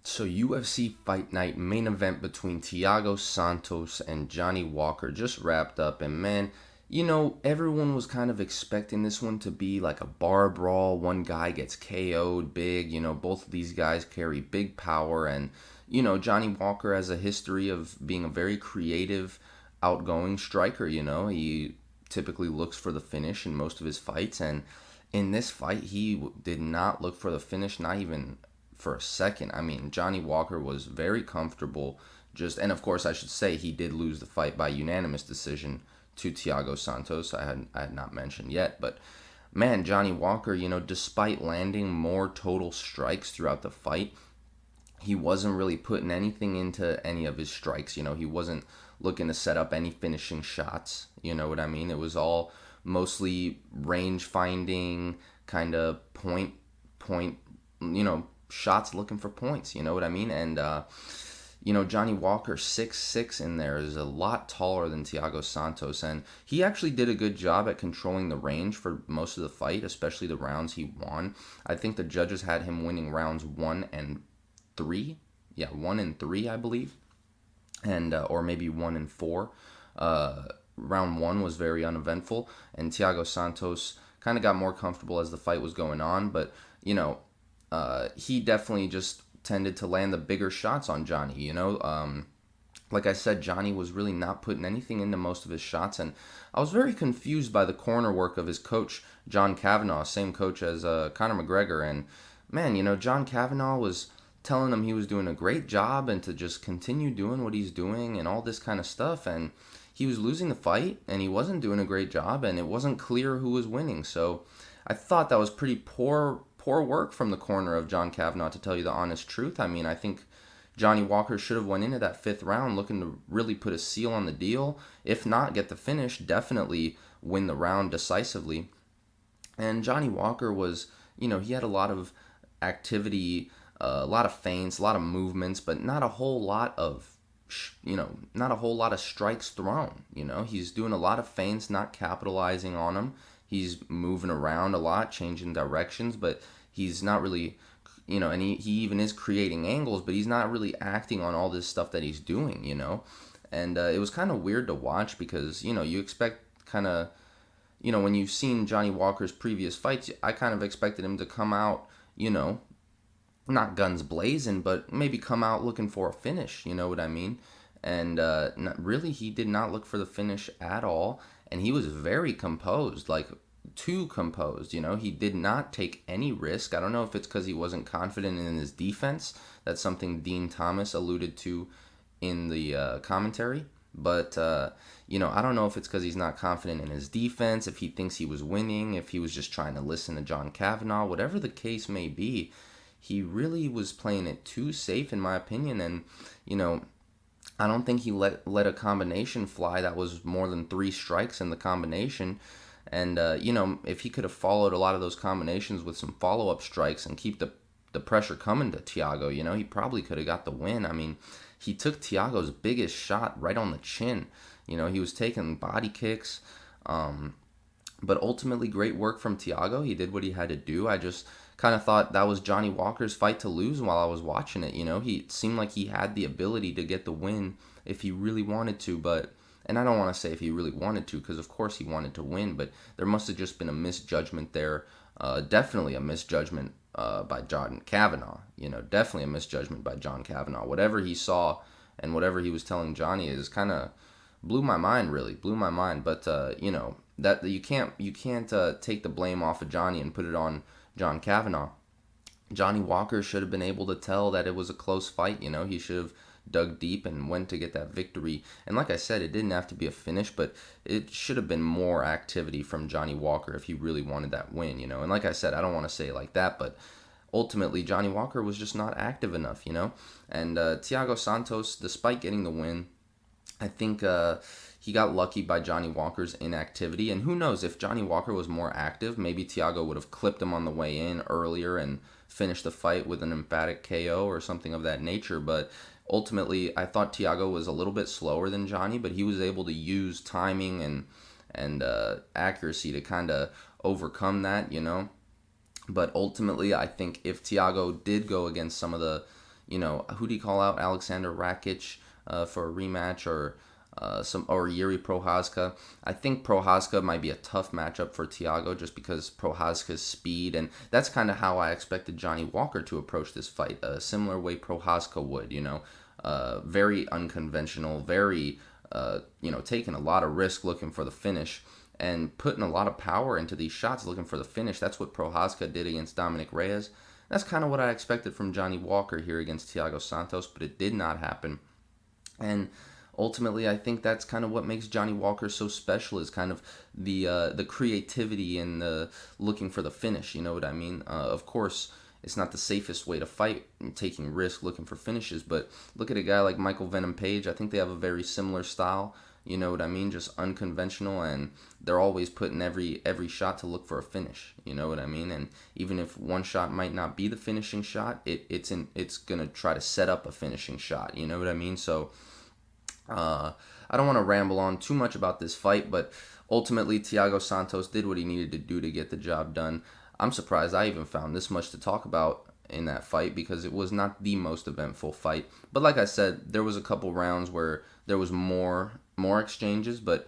So UFC Fight Night main event between Thiago Santos and Johnny Walker just wrapped up, and man, everyone was kind of expecting this one to be like a bar brawl. One guy gets KO'd big. Both of these guys carry big power, and Johnny Walker has a history of being a very creative, outgoing striker. He typically looks for the finish in most of his fights, and in this fight, he did not look for the finish, not even for a second. I mean, Johnny Walker was very comfortable. And of course, I should say he did lose the fight by unanimous decision to Thiago Santos. I had not mentioned yet, but man, Johnny Walker, despite landing more total strikes throughout the fight, he wasn't really putting anything into any of his strikes. He wasn't looking to set up any finishing shots. You know what I mean? It was all mostly range finding, kind of point, shots looking for points. You know what I mean? And Johnny Walker 6'6" in there is a lot taller than Thiago Santos, and he actually did a good job at controlling the range for most of the fight, especially the rounds he won. I think the judges had him winning rounds 1 and 3. Yeah, 1 and 3, I believe, and or maybe 1 and 4. Round one was very uneventful, and Thiago Santos kind of got more comfortable as the fight was going on, but he definitely just tended to land the bigger shots on Johnny. Like I said, Johnny was really not putting anything into most of his shots, and I was very confused by the corner work of his coach, John Kavanagh, same coach as Conor McGregor. And man, John Kavanagh was telling him he was doing a great job and to just continue doing what he's doing and all this kind of stuff. And he was losing the fight, and he wasn't doing a great job, and it wasn't clear who was winning. So I thought that was pretty poor work from the corner of John Kavanagh, to tell you the honest truth. I mean, I think Johnny Walker should have went into that fifth round looking to really put a seal on the deal. If not get the finish, definitely win the round decisively. And Johnny Walker was, he had a lot of activity, a lot of feints, a lot of movements, but not a whole lot of strikes thrown. He's doing a lot of feints, not capitalizing on them. He's moving around a lot, changing directions, but he's not really, and he even is creating angles, but he's not really acting on all this stuff that he's doing. And it was kind of weird to watch because, you expect kind of, when you've seen Johnny Walker's previous fights, I kind of expected him to come out, not guns blazing, but maybe come out looking for a finish. You know what I mean? And really, he did not look for the finish at all, and he was very composed, like too composed. He did not take any risk. I don't know if it's because he wasn't confident in his defense. That's something Dean Thomas alluded to in the commentary. But, I don't know if it's because he's not confident in his defense, if he thinks he was winning, if he was just trying to listen to John Kavanagh, whatever the case may be. He really was playing it too safe, in my opinion, and, I don't think he let a combination fly that was more than 3 strikes in the combination. And, if he could have followed a lot of those combinations with some follow-up strikes and keep the pressure coming to Thiago, he probably could have got the win. I mean, he took Thiago's biggest shot right on the chin. He was taking body kicks. But ultimately, great work from Thiago. He did what he had to do. I just kind of thought that was Johnny Walker's fight to lose while I was watching it. He seemed like he had the ability to get the win if he really wanted to, and I don't want to say if he really wanted to, because of course he wanted to win, but there must have just been a misjudgment there. Definitely a misjudgment by John Kavanagh. Definitely a misjudgment by John Kavanagh. Whatever he saw and whatever he was telling Johnny is kind of blew my mind, really blew my mind. But that you can't take the blame off of Johnny and put it on John Kavanagh. Johnny Walker should have been able to tell that it was a close fight. He should have dug deep and went to get that victory. And like I said, it didn't have to be a finish, but it should have been more activity from Johnny Walker if he really wanted that win. And like I said, I don't want to say it like that, but ultimately Johnny Walker was just not active enough. And Thiago Santos, despite getting the win, I think he got lucky by Johnny Walker's inactivity. And who knows, if Johnny Walker was more active, maybe Thiago would have clipped him on the way in earlier and finished the fight with an emphatic KO or something of that nature. But ultimately, I thought Thiago was a little bit slower than Johnny, but he was able to use timing and accuracy to kind of overcome that. But ultimately, I think if Thiago did go against some of the who do you call out? Alexander Rakic for a rematch, or Yuri Prohaska. I think Prohaska might be a tough matchup for Thiago just because Prohaska's speed, and that's kind of how I expected Johnny Walker to approach this fight, a similar way Prohaska would, very unconventional, very, taking a lot of risk looking for the finish and putting a lot of power into these shots looking for the finish. That's what Prohaska did against Dominic Reyes. That's kind of what I expected from Johnny Walker here against Thiago Santos, but it did not happen. And ultimately, I think that's kind of what makes Johnny Walker so special, is kind of the creativity and the looking for the finish. You know what I mean? Of course, it's not the safest way to fight, taking risk, looking for finishes. But look at a guy like Michael Venom Page. I think they have a very similar style. You know what I mean? Just unconventional, and they're always putting every shot to look for a finish. You know what I mean? And even if one shot might not be the finishing shot, it's gonna try to set up a finishing shot. You know what I mean? So I don't want to ramble on too much about this fight, but ultimately Thiago Santos did what he needed to do to get the job done. I'm surprised I even found this much to talk about in that fight, because it was not the most eventful fight. But like I said, there was a couple rounds where there was more exchanges, but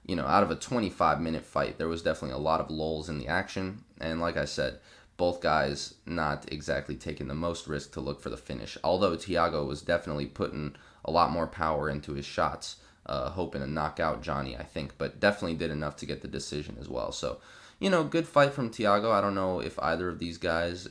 out of a 25-minute fight, there was definitely a lot of lulls in the action. And like I said, both guys not exactly taking the most risk to look for the finish. Although Thiago was definitely putting a lot more power into his shots, hoping to knock out Johnny, I think, but definitely did enough to get the decision as well. So, good fight from Thiago. I don't know if either of these guys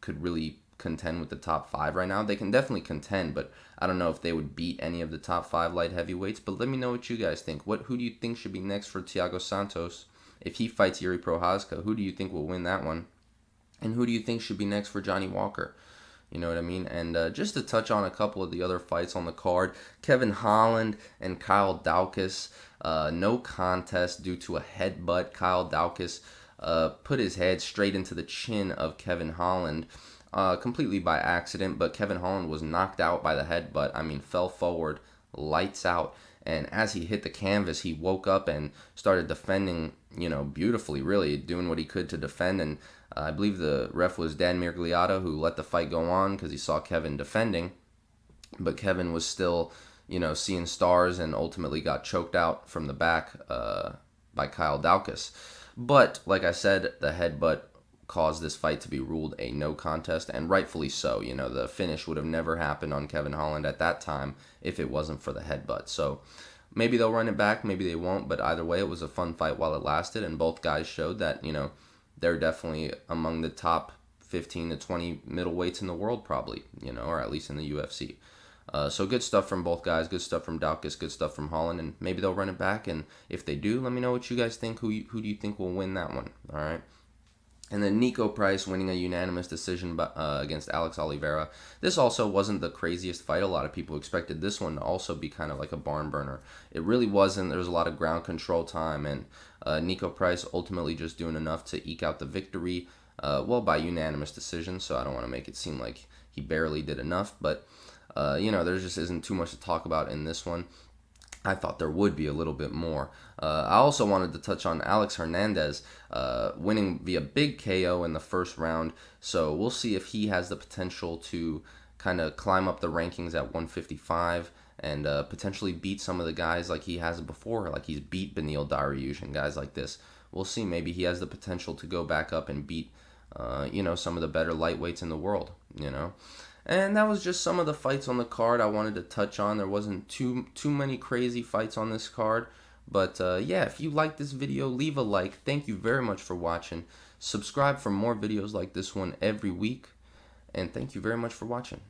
could really contend with the top 5 right now. They can definitely contend, but I don't know if they would beat any of the top 5 light heavyweights. But let me know what you guys think. Who do you think should be next for Thiago Santos if he fights Yuri Prohaska? Who do you think will win that one? And who do you think should be next for Johnny Walker? You know what I mean? And just to touch on a couple of the other fights on the card, Kevin Holland and Kyle Daukaus, no contest due to a headbutt. Kyle Daukaus put his head straight into the chin of Kevin Holland, completely by accident, but Kevin Holland was knocked out by the headbutt. I mean, fell forward, lights out. And as he hit the canvas, he woke up and started defending, beautifully, really, doing what he could to defend. And I believe the ref was Dan Mirgliata, who let the fight go on because he saw Kevin defending. But Kevin was still, seeing stars, and ultimately got choked out from the back by Kyle Daukaus. But, like I said, the headbutt caused this fight to be ruled a no contest, and rightfully so. The finish would have never happened on Kevin Holland at that time if it wasn't for the headbutt. So maybe they'll run it back, maybe they won't, but either way, it was a fun fight while it lasted, and both guys showed that, they're definitely among the top 15 to 20 middleweights in the world, probably, or at least in the UFC. So good stuff from both guys, good stuff from Daukaus, good stuff from Holland, and maybe they'll run it back, and if they do, let me know what you guys think. Who do you think will win that one? All right. And then Niko Price winning a unanimous decision against Alex Oliveira. This also wasn't the craziest fight. A lot of people expected this one to also be kind of like a barn burner. It really wasn't. There was a lot of ground control time, and Niko Price ultimately just doing enough to eke out the victory, by unanimous decision. So I don't want to make it seem like he barely did enough, but there just isn't too much to talk about in this one. I thought there would be a little bit more. I also wanted to touch on Alex Hernandez winning via big KO in the first round. So we'll see if he has the potential to kind of climb up the rankings at 155 and potentially beat some of the guys like he has before, like he's beat Beneil Dariush and guys like this. We'll see. Maybe he has the potential to go back up and beat, some of the better lightweights in the world, And that was just some of the fights on the card I wanted to touch on. There wasn't too many crazy fights on this card. But if you like this video, leave a like. Thank you very much for watching. Subscribe for more videos like this one every week. And thank you very much for watching.